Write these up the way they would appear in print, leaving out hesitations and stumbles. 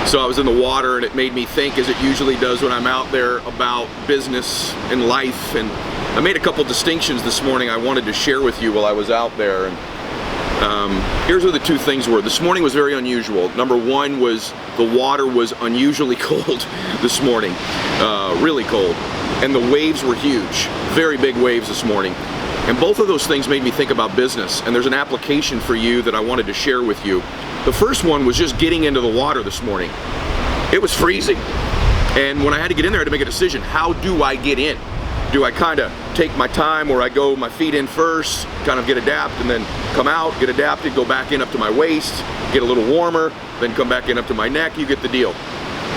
So I was in the water, and it made me think, as it usually does when I'm out there, about business and life. And I made a couple distinctions this morning I wanted to share with you while I was out there. And here's what the two things were. This morning was very unusual. Number one was the water was unusually cold this morning, really cold. And the waves were huge, very big waves this morning. And both of those things made me think about business. And there's an application for you that I wanted to share with you. The first one was just getting into the water this morning. It was freezing. And when I had to get in there, I had to make a decision. How do I get in? Do I kind of take my time where I go my feet in first, kind of get adapted, and then come out, get adapted, go back in up to my waist, get a little warmer, then come back in up to my neck? You get the deal.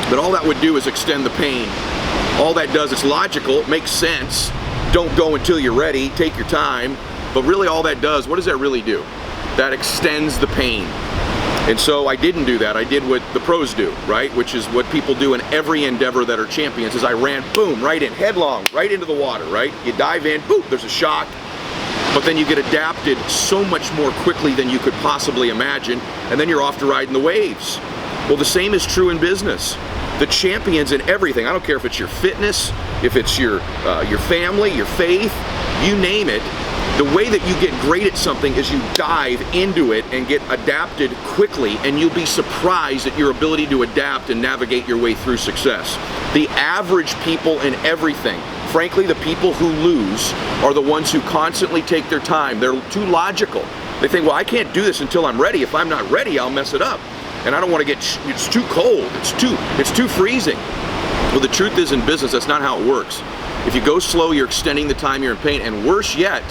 But all that would do is extend the pain. All that does, it's logical, it makes sense. Don't go until you're ready, take your time. But really all that does, what does that really do? That extends the pain. And so I didn't do that. I did what the pros do, right? Which is what people do in every endeavor that are champions, is I ran, boom, right in, headlong, right into the water, right? You dive in, boom, there's a shock. But then you get adapted so much more quickly than you could possibly imagine, and then you're off to riding the waves. Well, the same is true in business. The champions in everything, I don't care if it's your fitness, if it's your family, your faith, you name it, the way that you get great at something is you dive into it and get adapted quickly, and you'll be surprised at your ability to adapt and navigate your way through success. The average people in everything, frankly, the people who lose are the ones who constantly take their time. They're too logical. They think, well, I can't do this until I'm ready. If I'm not ready, I'll mess it up. And I don't want to it's too cold, it's too freezing. Well, the truth is, in business, that's not how it works. If you go slow, you're extending the time you're in pain, and worse yet,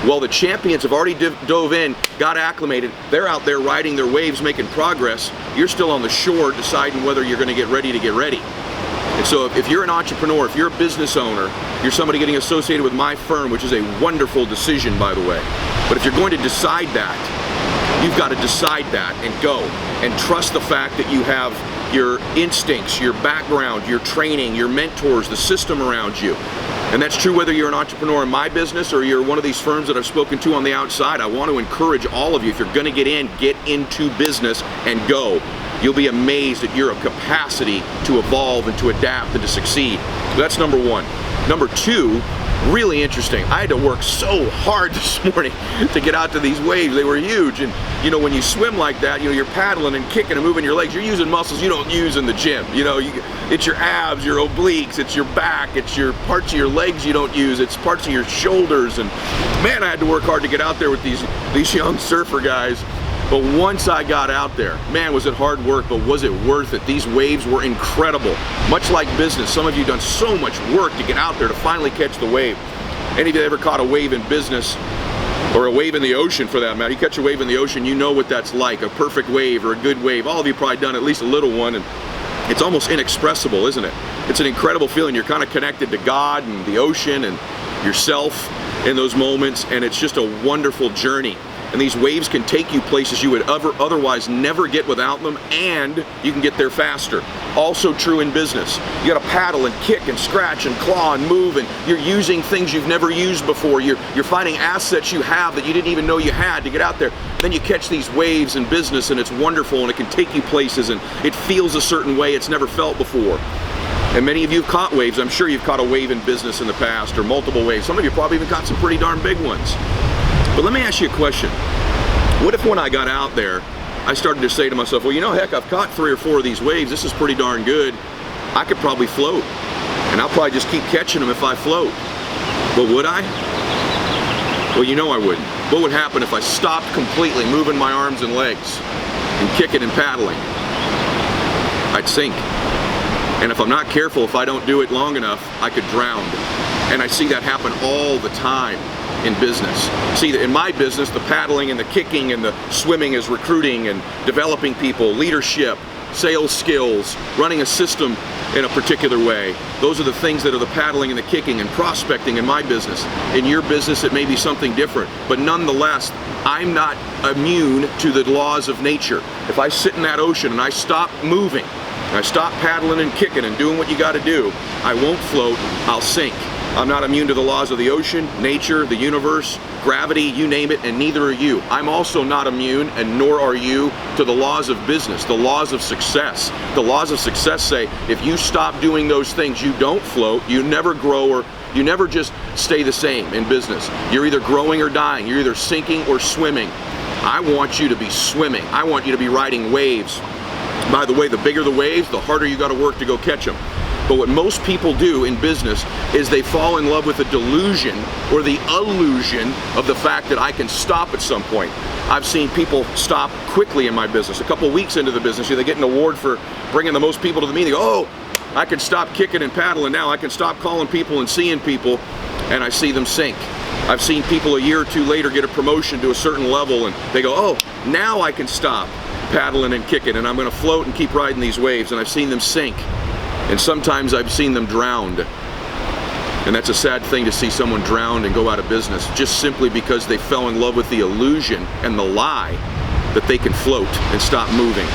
well, the champions have already dove in, got acclimated, they're out there riding their waves, making progress. You're still on the shore deciding whether you're going to get ready to get ready. And so if you're an entrepreneur, if you're a business owner, you're somebody getting associated with my firm, which is a wonderful decision, by the way. But if you're going to decide that, you've got to decide that and go. And trust the fact that you have your instincts, your background, your training, your mentors, the system around you. And that's true whether you're an entrepreneur in my business or you're one of these firms that I've spoken to on the outside. I want to encourage all of you, if you're going to get into business and go. You'll be amazed at your capacity to evolve and to adapt and to succeed. So that's number one. Number two, really interesting. I had to work so hard this morning to get out to these waves. They were huge. And you know, when you swim like that, you know, you're paddling and kicking and moving your legs. You're using muscles you don't use in the gym. You know, it's your abs, your obliques, it's your back, it's your parts of your legs you don't use, it's parts of your shoulders. And man, I had to work hard to get out there with these young surfer guys. But once I got out there, man, was it hard work, but was it worth it? These waves were incredible. Much like business, some of you have done so much work to get out there to finally catch the wave. Any of you ever caught a wave in business, or a wave in the ocean for that matter? You catch a wave in the ocean, you know what that's like, a perfect wave or a good wave. All of you probably done at least a little one, and it's almost inexpressible, isn't it? It's an incredible feeling. You're kind of connected to God and the ocean and yourself in those moments, and it's just a wonderful journey. And these waves can take you places you would otherwise never get without them, and you can get there faster. Also true in business. You gotta paddle and kick and scratch and claw and move, and you're using things you've never used before. You're finding assets you have that you didn't even know you had to get out there. Then you catch these waves in business, and it's wonderful, and it can take you places, and it feels a certain way it's never felt before. And many of you have caught waves. I'm sure you've caught a wave in business in the past, or multiple waves. Some of you probably even caught some pretty darn big ones. But let me ask you a question. What if when I got out there, I started to say to myself, well, you know, heck, I've caught 3 or 4 of these waves. This is pretty darn good. I could probably float, and I'll probably just keep catching them if I float. But would I? Well, you know I wouldn't. What would happen if I stopped completely moving my arms and legs and kicking and paddling? I'd sink. And if I'm not careful, if I don't do it long enough, I could drown. And I see that happen all the time in business. See, in my business, the paddling and the kicking and the swimming is recruiting and developing people, leadership, sales skills, running a system in a particular way. Those are the things that are the paddling and the kicking and prospecting in my business. In your business, it may be something different, but nonetheless, I'm not immune to the laws of nature. If I sit in that ocean and I stop moving, and I stop paddling and kicking and doing what you got to do, I won't float, I'll sink. I'm not immune to the laws of the ocean, nature, the universe, gravity, you name it, and neither are you. I'm also not immune, and nor are you, to the laws of business, the laws of success. The laws of success say if you stop doing those things, you don't float, you never grow, or you never just stay the same in business. You're either growing or dying. You're either sinking or swimming. I want you to be swimming. I want you to be riding waves. By the way, the bigger the waves, the harder you got to work to go catch them. But what most people do in business is they fall in love with the delusion or the illusion of the fact that I can stop at some point. I've seen people stop quickly in my business. A couple weeks into the business, they get an award for bringing the most people to the meeting. They go, oh, I can stop kicking and paddling now. I can stop calling people and seeing people, and I see them sink. I've seen people a year or two later get a promotion to a certain level, and they go, oh, now I can stop paddling and kicking, and I'm going to float and keep riding these waves, and I've seen them sink. And sometimes I've seen them drowned. And that's a sad thing to see someone drowned and go out of business just simply because they fell in love with the illusion and the lie that they can float and stop moving.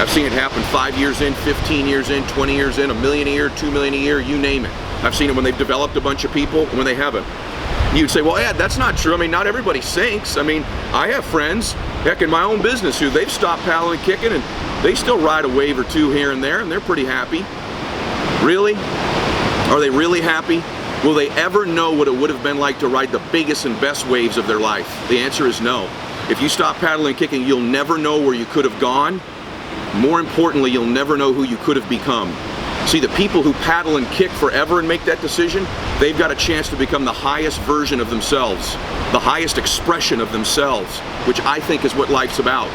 I've seen it happen 5 years in, 15 years in, 20 years in, $1 million a year, $2 million a year, you name it. I've seen it when they've developed a bunch of people and when they haven't. You'd say, well, Ed, that's not true. I mean, not everybody sinks. I mean, I have friends, heck, in my own business who they've stopped paddling and kicking and they still ride a wave or two here and there and they're pretty happy. Really? Are they really happy? Will they ever know what it would have been like to ride the biggest and best waves of their life? The answer is no. If you stop paddling and kicking, you'll never know where you could have gone. More importantly, you'll never know who you could have become. See, the people who paddle and kick forever and make that decision, they've got a chance to become the highest version of themselves, the highest expression of themselves, which I think is what life's about.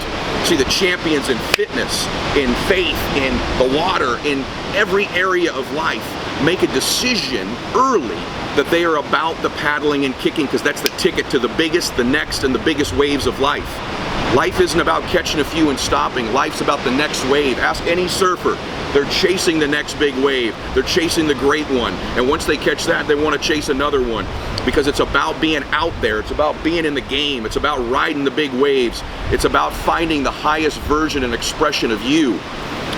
See, the champions in fitness, in faith, in the water, in every area of life, make a decision early that they are about the paddling and kicking because that's the ticket to the biggest, the next, and the biggest waves of life. Life isn't about catching a few and stopping. Life's about the next wave. Ask any surfer. They're chasing the next big wave. They're chasing the great one. And once they catch that, they want to chase another one because it's about being out there. It's about being in the game. It's about riding the big waves. It's about finding the highest version and expression of you.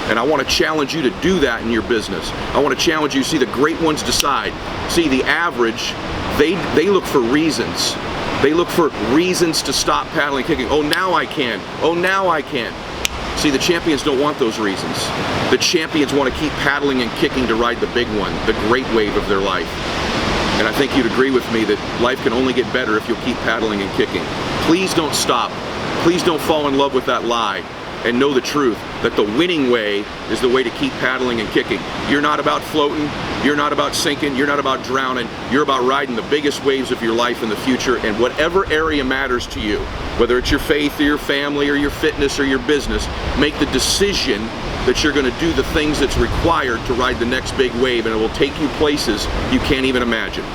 And I want to challenge you to do that in your business. I want to challenge you to see the great ones decide. See, the average, they look for reasons. They look for reasons to stop paddling and kicking. Oh, now I can. Oh, now I can. See, the champions don't want those reasons. The champions want to keep paddling and kicking to ride the big one, the great wave of their life. And I think you'd agree with me that life can only get better if you'll keep paddling and kicking. Please don't stop. Please don't fall in love with that lie. And know the truth, that the winning way is the way to keep paddling and kicking. You're not about floating, you're not about sinking, you're not about drowning, you're about riding the biggest waves of your life in the future, and whatever area matters to you, whether it's your faith or your family or your fitness or your business, make the decision that you're going to do the things that's required to ride the next big wave, and it will take you places you can't even imagine.